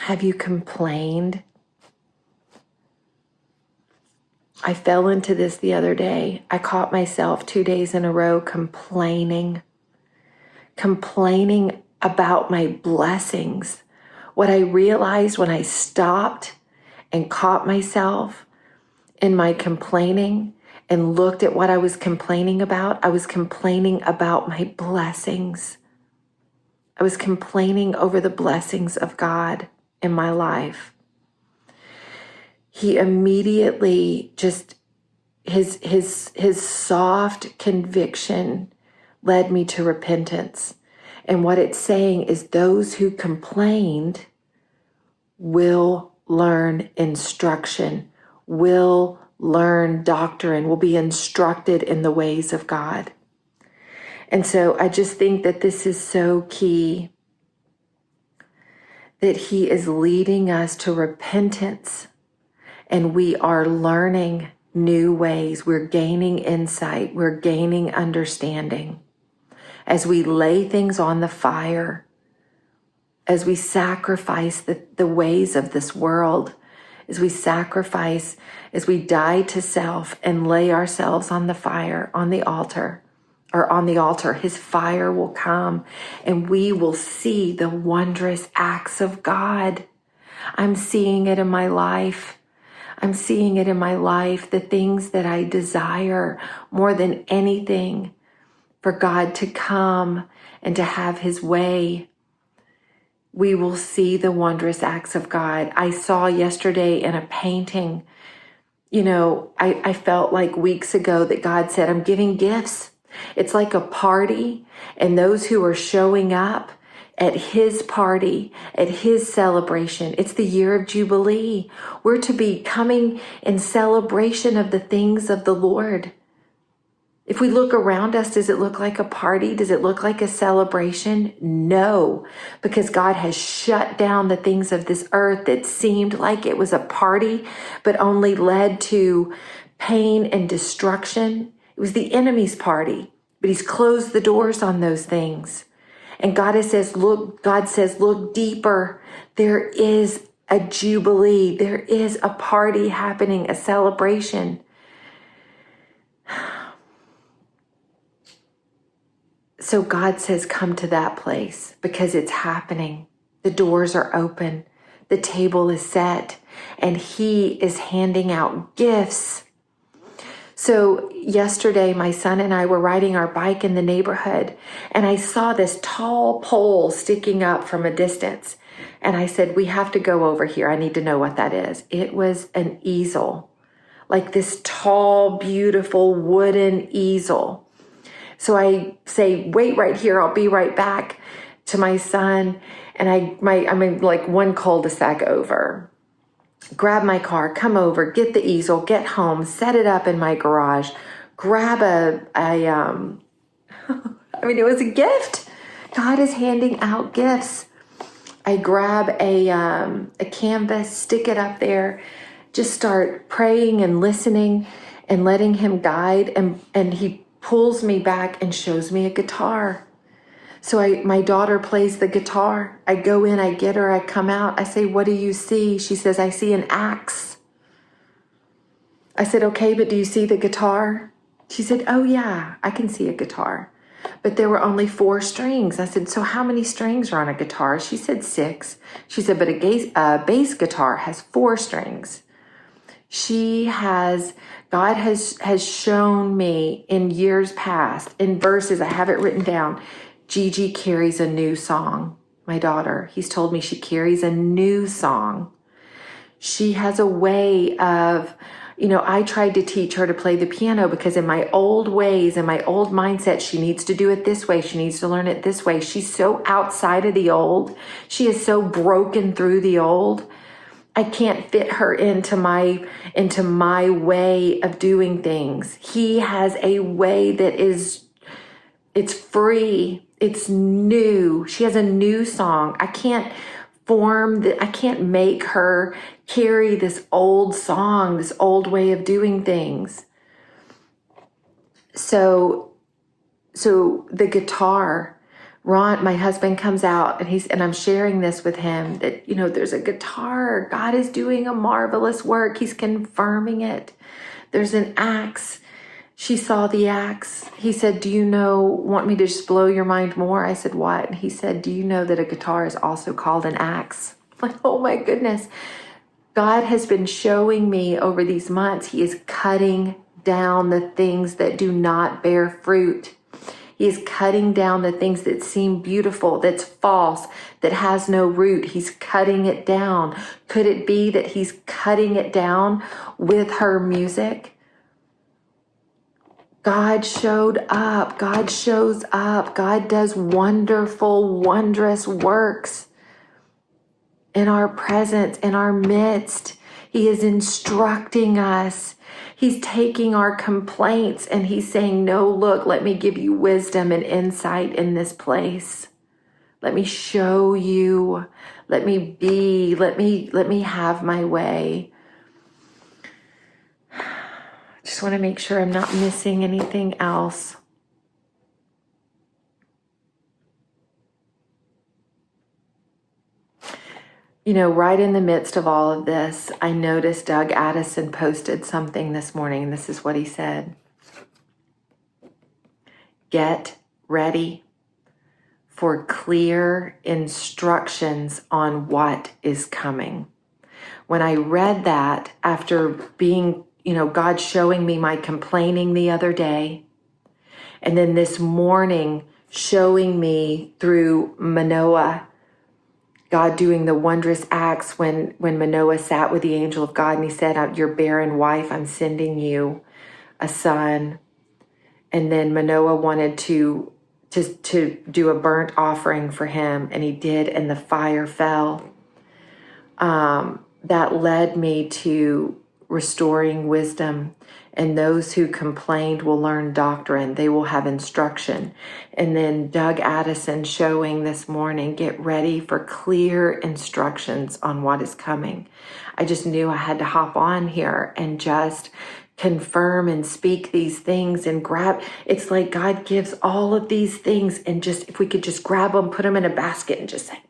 Have you complained? I fell into this the other day. I caught myself 2 days in a row complaining about my blessings. What I realized when I stopped and caught myself in my complaining and looked at what I was complaining about, I was complaining about my blessings. I was complaining over the blessings of God in my life. He immediately just, his soft conviction led me to repentance. And what it's saying is those who complained will learn instruction, will learn doctrine, will be instructed in the ways of God. And so I just think that this is so key, that he is leading us to repentance, and we are learning new ways. We're gaining insight. We're gaining understanding. As we lay things on the fire, as we sacrifice the ways of this world, as we sacrifice, as we die to self and lay ourselves on the fire, on the altar, his fire will come and we will see the wondrous acts of God. I'm seeing it in my life. I'm seeing it in my life, the things that I desire more than anything, for God to come and to have his way. We will see the wondrous acts of God. I saw yesterday in a painting, I felt like weeks ago that God said, I'm giving gifts. It's like a party, and those who are showing up at his party, at his celebration, it's the year of Jubilee. We're to be coming in celebration of the things of the Lord. If we look around us, does it look like a party? Does it look like a celebration? No, because God has shut down the things of this earth that seemed like it was a party, but only led to pain and destruction. It was the enemy's party, but he's closed the doors on those things. And God says, look deeper. There is a jubilee. There is a party happening, a celebration. So God says, come to that place because it's happening. The doors are open. The table is set, and he is handing out gifts. So yesterday, my son and I were riding our bike in the neighborhood, and I saw this tall pole sticking up from a distance. And I said, we have to go over here. I need to know what that is. It was an easel, like this tall, beautiful wooden easel. So I say, wait right here. I'll be right back, to my son. And I'm in like one cul-de-sac over. Grab my car, come over, get the easel, get home, set it up in my garage, grab it was a gift. God is handing out gifts. I grab a canvas, stick it up there, just start praying and listening and letting him guide. And he pulls me back and shows me a guitar. So my daughter plays the guitar. I go in, I get her, I come out. I say, what do you see? She says, I see an axe. I said, okay, but do you see the guitar? She said, oh yeah, I can see a guitar. But there were only 4 strings. I said, so how many strings are on a guitar? She said 6. She said, but a bass guitar has 4 strings. God has shown me in years past, in verses, I have it written down, Gigi carries a new song, my daughter. He's told me she carries a new song. She has a way of, I tried to teach her to play the piano because in my old ways, in my old mindset, she needs to do it this way. She needs to learn it this way. She's so outside of the old. She is so broken through the old. I can't fit her into my way of doing things. He has a way that it's free. It's new. She has a new song. I can't make her carry this old song, this old way of doing things. So the guitar, Ron, my husband, comes out and I'm sharing this with him that, there's a guitar. God is doing a marvelous work. He's confirming it. There's an axe. She saw the axe. He said, want me to just blow your mind more? I said, what? He said, do you know that a guitar is also called an axe? Like, oh my goodness. God has been showing me over these months, he is cutting down the things that do not bear fruit. He is cutting down the things that seem beautiful, that's false, that has no root. He's cutting it down. Could it be that he's cutting it down with her music? God showed up. God shows up. God does wonderful, wondrous works in our presence, in our midst. He is instructing us. He's taking our complaints and he's saying, no, look, let me give you wisdom and insight in this place. Let me show you. Let me be. Let me have my way. Just want to make sure I'm not missing anything else. Right in the midst of all of this, I noticed Doug Addison posted something this morning, and this is what he said. Get ready for clear instructions on what is coming. When I read that after being, God showing me my complaining the other day, and then this morning showing me through Manoah, God doing the wondrous acts when Manoah sat with the angel of God and he said, your barren wife, I'm sending you a son. And then Manoah wanted to do a burnt offering for him, and he did, and the fire fell. That led me to restoring wisdom. And those who complained will learn doctrine. They will have instruction. And then Doug Addison showing this morning, get ready for clear instructions on what is coming. I just knew I had to hop on here and just confirm and speak these things and grab. It's like God gives all of these things, and just, if we could just grab them, put them in a basket and just say,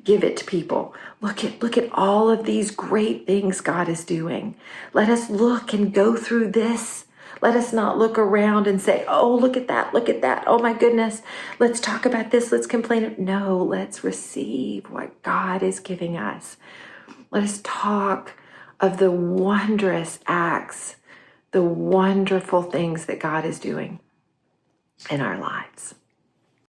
give it to people. Look at all of these great things God is doing. Let us look and go through this. Let us not look around and say, oh, look at that. Look at that. Oh my goodness. Let's talk about this. Let's complain. No, let's receive what God is giving us. Let us talk of the wondrous acts, the wonderful things that God is doing in our lives.